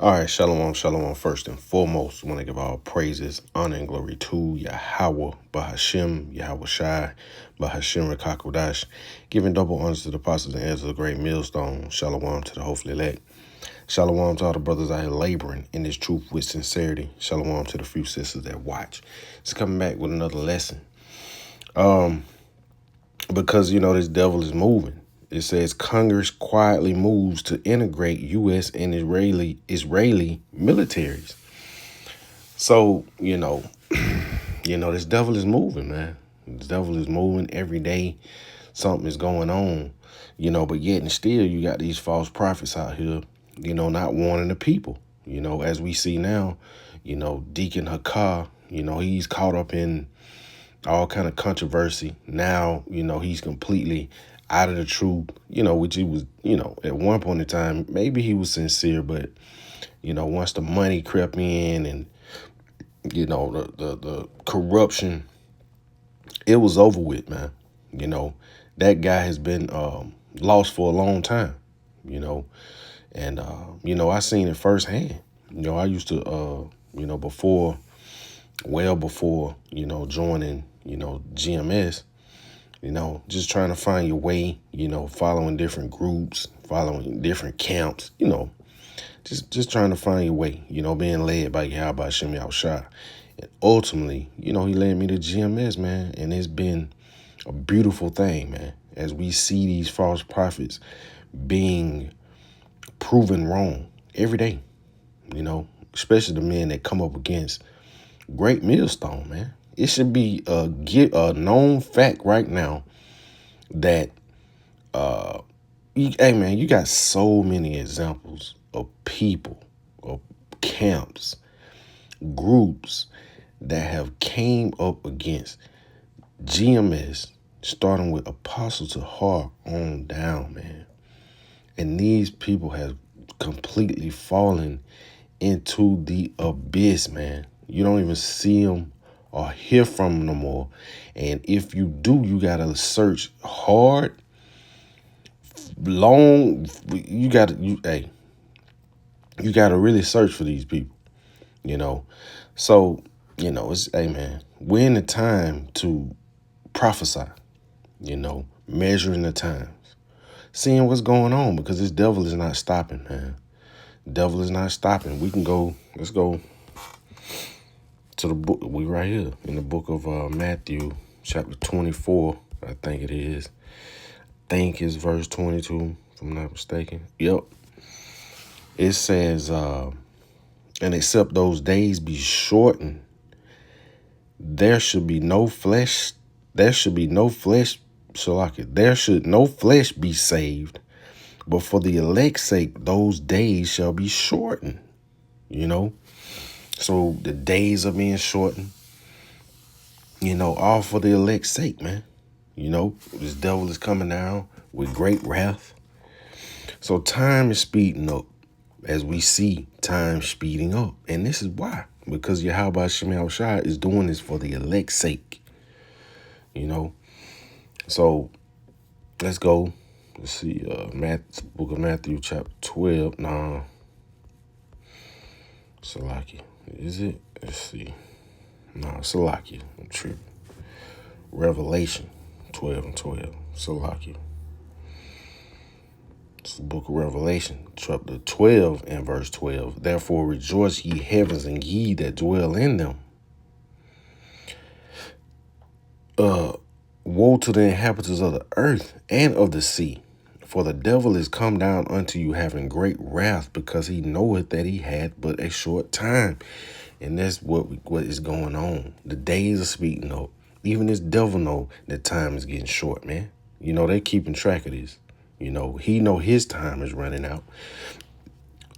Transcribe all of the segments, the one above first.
All right, shalom, shalom. First and foremost, I want to give all praises, honor, and glory to Yahweh, Bahashem, Yahweh Shai, Bahashem Rekakodash, giving double honors to the apostles and heirs of the great millstone. Shalom to the hopefully elect. Shalom to all the brothers out here laboring in this truth with sincerity. Shalom to the few sisters that watch. It's coming back with another lesson. Because, this devil is moving. It says Congress quietly moves to integrate U.S. and Israeli militaries. So, this devil is moving, man. This devil is moving every day. Something is going on, but yet and still you got these false prophets out here, not warning the people. As we see now, Deacon Hakar, he's caught up in all kind of controversy. Now, he's completely out of the truth, which he was, at one point in time, maybe he was sincere, but, once the money crept in and, the corruption, it was over with, man. That guy has been lost for a long time, and, I seen it firsthand. I used to, before, joining, GMS, just trying to find your way, following different groups, following different camps, just trying to find your way, being led by Yahweh Shem Yahushua. And ultimately, he led me to GMS, man. And it's been a beautiful thing, man, as we see these false prophets being proven wrong every day, especially the men that come up against great millstone, man. It should be a known fact right now that, you got so many examples of people, of camps, groups that have came up against GMS, starting with Apostle to Har on down, man. And these people have completely fallen into the abyss, man. You don't even see them or hear from them no more. And if you do, you got to search hard, long. You got to really search for these people, So, it's, man, we're in the time to prophesy, measuring the times, seeing what's going on, because this devil is not stopping, man. The devil is not stopping. Let's go to the book. We right here in the book of Matthew, chapter 24, I think it is. I think it's verse 22, if I'm not mistaken. Yep. It says, and except those days be shortened, there should no flesh be saved, but for the elect's sake, those days shall be shortened, So the days are being shortened, all for the elect's sake, man. This devil is coming down with great wrath. So time is speeding up, as we see time speeding up. And this is why. Because Yahweh Shem Yahushua is doing this for the elect's sake. So let's go. Let's see, book of Matthew, chapter 12. Nah. Salaki. Is it? Let's see. Nah, Salaki. I'm tripping. Revelation 12 and 12. Salaki. It's the book of Revelation, chapter 12 and verse 12. Therefore rejoice, ye heavens, and ye that dwell in them. Woe to the inhabitants of the earth and of the sea, for the devil is come down unto you having great wrath, because he knoweth that he hath but a short time. And that's what is going on. The days are speeding up. Even this devil know that time is getting short, man. They keeping track of this. He know his time is running out.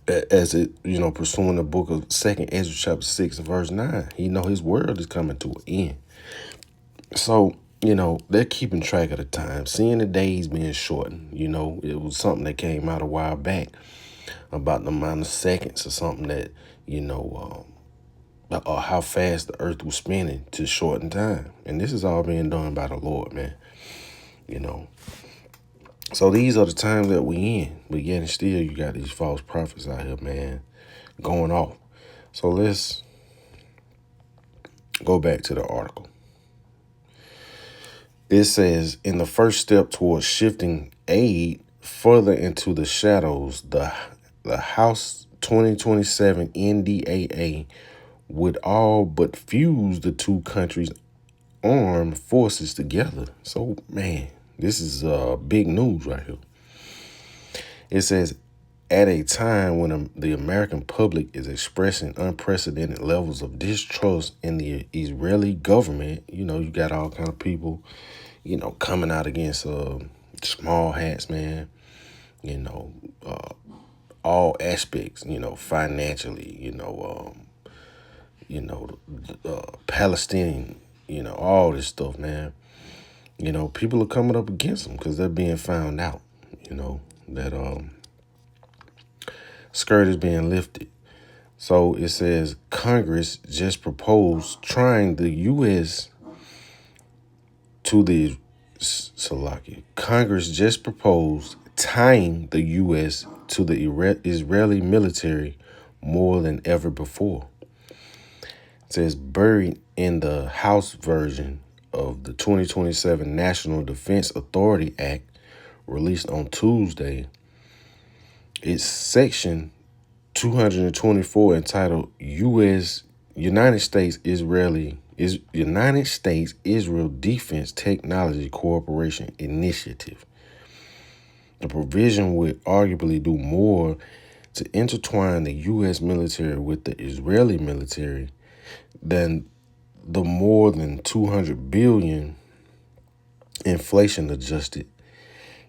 As it, pursuing the book of 2nd Ezra chapter 6 and verse 9. He know his world is coming to an end. So, they're keeping track of the time, seeing the days being shortened. It was something that came out a while back about the amount of seconds or something that, or how fast the earth was spinning to shorten time. And this is all being done by the Lord, man. So these are the times that we in. But yet and still, you got these false prophets out here, man, going off. So let's go back to the article. It says, in the first step towards shifting aid further into the shadows, the House 2027 NDAA would all but fuse the two countries' armed forces together. So, man, this is big news right here. It says, at a time when the American public is expressing unprecedented levels of distrust in the Israeli government, you got all kind of people, coming out against small hats, man, all aspects, financially, Palestinian, all this stuff, man. People are coming up against them because they're being found out, that skirt is being lifted. So it says Congress just proposed trying the U.S. to the Salakia. Congress just proposed tying the U.S. to the Israeli military more than ever before. It says buried in the House version of the 2027 National Defense Authority Act released on Tuesday, its section 224 entitled United States Israel Defense Technology Cooperation Initiative. The provision would arguably do more to intertwine the U.S. military with the Israeli military than the more than $200 billion inflation-adjusted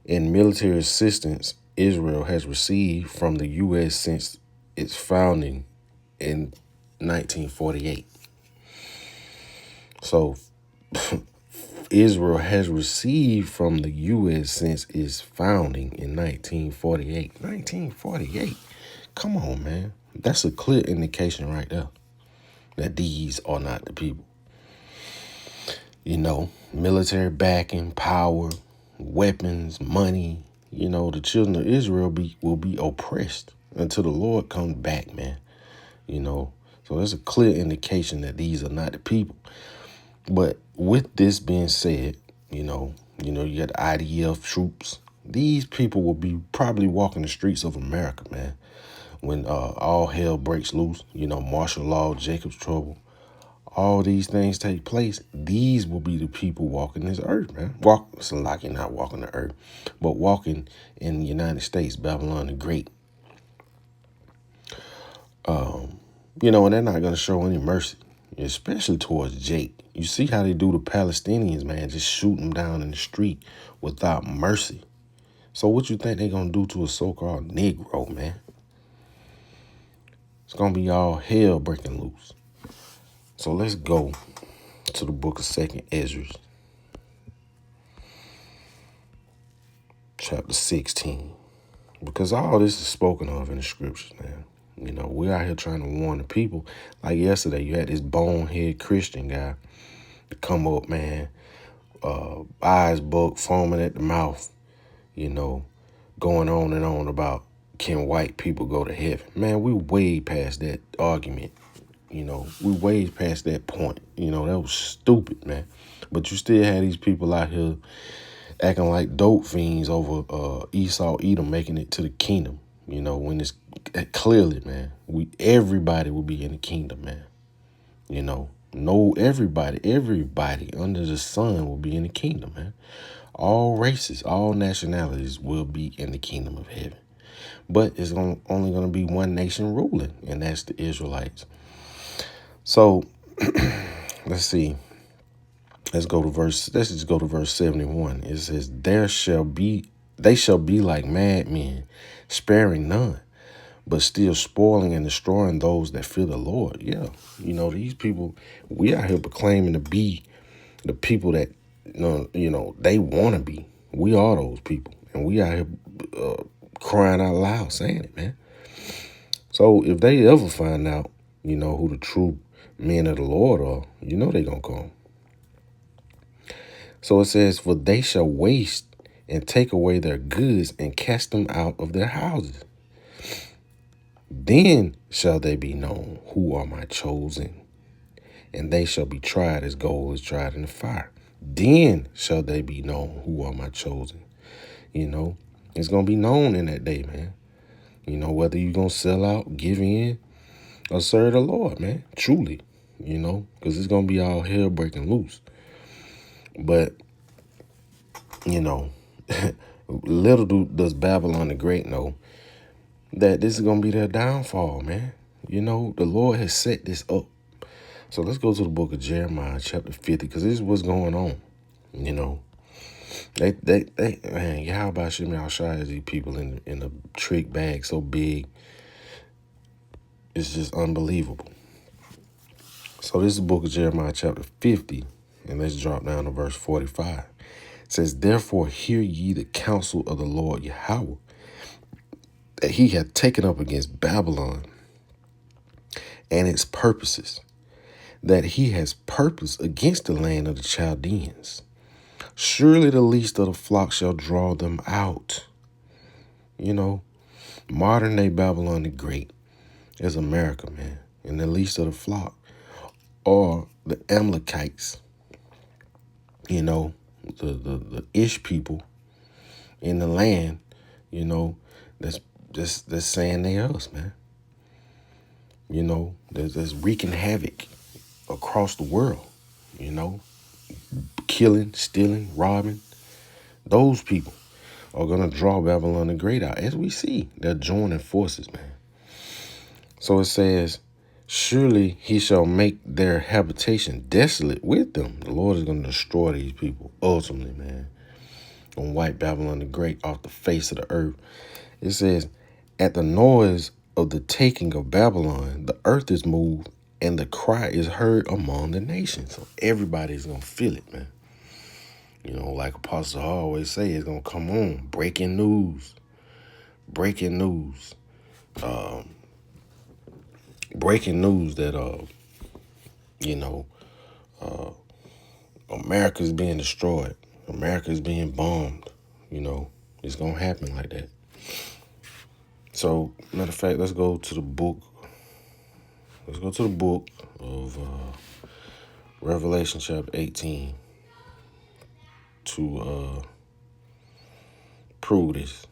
in military assistance Israel has received from the U.S. since its founding in 1948. So Israel has received from the U.S. since its founding in 1948. 1948. Come on, man. That's a clear indication right there that these are not the people. Military backing, power, weapons, money. The children of Israel will be oppressed until the Lord comes back, man. So there's a clear indication that these are not the people. But with this being said, you got the IDF troops. These people will be probably walking the streets of America, man, when all hell breaks loose. Martial law, Jacob's trouble. All these things take place. These will be the people walking this earth, man. It's like you're not walking the earth, but walking in the United States, Babylon the Great. And they're not going to show any mercy, especially towards Jake. You see how they do the Palestinians, man, just shoot them down in the street without mercy. So what you think they're going to do to a so-called Negro, man? It's going to be all hell breaking loose. So let's go to the book of 2nd Ezra, chapter 16. Because all this is spoken of in the scriptures, man. We're out here trying to warn the people. Like yesterday, you had this bonehead Christian guy to come up, man, eyes bugged, foaming at the mouth, going on and on about can white people go to heaven. Man, we way past that argument. We way past that point. That was stupid, man. But you still had these people out here acting like dope fiends over Esau Edom making it to the kingdom. When it's clearly, man, everybody will be in the kingdom, man. Everybody under the sun will be in the kingdom, man. All races, all nationalities will be in the kingdom of heaven. But it's only going to be one nation ruling, and that's the Israelites. So let's see. Let's just go to verse 71. It says, they shall be like madmen, sparing none, but still spoiling and destroying those that fear the Lord. Yeah. These people, we out here proclaiming to be the people that, they want to be. We are those people. And we out here crying out loud saying it, man. So if they ever find out, who the true men of the Lord are, they going to come. So it says, for they shall waste and take away their goods and cast them out of their houses. Then shall they be known who are my chosen, and they shall be tried as gold is tried in the fire. Then shall they be known who are my chosen. You know, it's going to be known in that day, man. You know, whether you're going to sell out, give in, or serve the Lord, man. Truly, you know, because it's going to be all hell breaking loose. But, you know, little does Babylon the Great know that this is going to be their downfall, man. You know, the Lord has set this up. So let's go to the book of Jeremiah, chapter 50, because this is what's going on. You know, man, Yahweh Shem Shai these people in a trick bag so big, it's just unbelievable. So this is the book of Jeremiah, chapter 50, and let's drop down to verse 45. It says, therefore hear ye the counsel of the Lord Yahweh, that he hath taken up against Babylon and its purposes, that he has purposed against the land of the Chaldeans. Surely the least of the flock shall draw them out. You know, modern day Babylon the Great is America, man. And the least of the flock are the Amalekites, you know, the Ish people in the land, you know, that's saying they us, man. You know, that's wreaking havoc across the world, you know, killing, stealing, robbing. Those people are going to draw Babylon the Great out. As we see, they're joining forces, man. So it says, surely he shall make their habitation desolate with them. The Lord is going to destroy these people ultimately, man. Going to wipe Babylon the Great off the face of the earth. It says, at the noise of the taking of Babylon, the earth is moved and the cry is heard among the nations. So everybody's going to feel it, man. You know, like Apostle always say, it's going to come on. Breaking news. Breaking news. Breaking news that, you know, America's being destroyed. America's being bombed. You know, it's going to happen like that. So, matter of fact, let's go to the book. Let's go to the book of Revelation chapter 18 to prove this.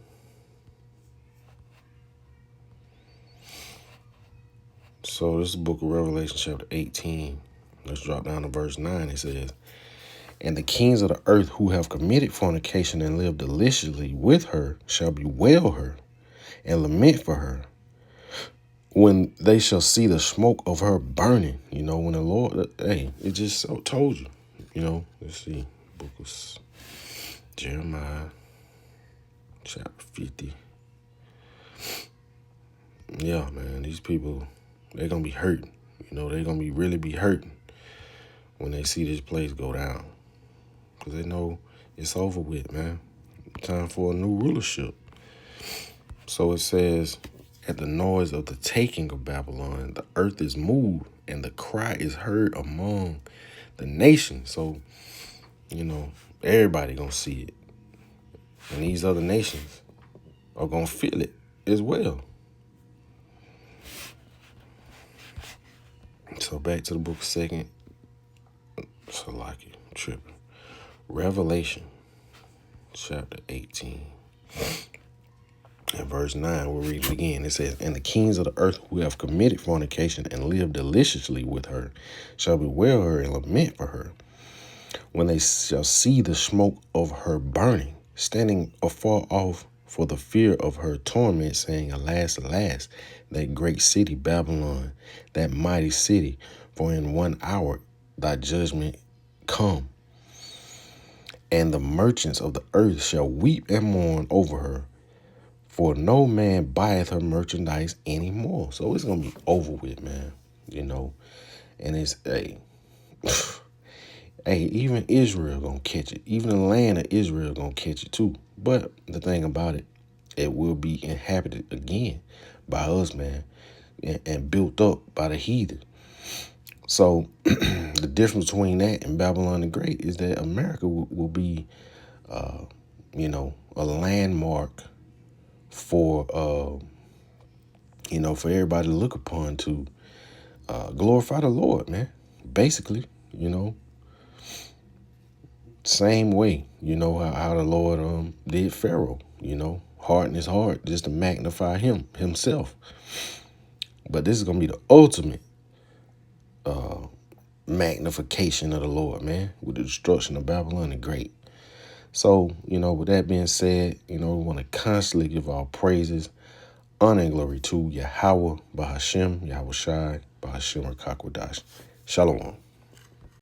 So this is the book of Revelation chapter 18. Let's drop down to verse 9. It says, and the kings of the earth who have committed fornication and lived deliciously with her shall bewail her and lament for her when they shall see the smoke of her burning. You know, when the Lord, hey, it just so told you. You know, let's see. Book of Jeremiah chapter 50. Yeah, man, these people, they're going to be hurting. You know, they're going to really be hurting when they see this place go down. Because they know it's over with, man. Time for a new rulership. So it says, at the noise of the taking of Babylon, the earth is moved and the cry is heard among the nations. So, you know, everybody going to see it. And these other nations are going to feel it as well. So back to the book of Second. Salaki, tripping. Revelation chapter 18. And verse 9, we'll read it again. It says, and the kings of the earth who have committed fornication and lived deliciously with her shall bewail her and lament for her when they shall see the smoke of her burning, standing afar off for the fear of her torment, saying, alas, alas, that great city Babylon, that mighty city, for in 1 hour thy judgment come. And the merchants of the earth shall weep and mourn over her, for no man buyeth her merchandise anymore. So it's going to be over with, man. You know, and it's, hey, even Israel going to catch it. Even the land of Israel going to catch it too. But the thing about it, it will be inhabited again by us, man, and built up by the heathen. So the difference between that and Babylon the Great is that America will be, you know, a landmark for for everybody to look upon to glorify the Lord, man. Basically, same way, how the Lord did Pharaoh, harden his heart just to magnify himself. But this is gonna be the ultimate magnification of the Lord, man, with the destruction of Babylon the Great. So, with that being said, we want to constantly give our praises, honor, and glory to Yahweh, Bahashem, Yahweh Shai, Bahashem, Rakakwadash. Shalom.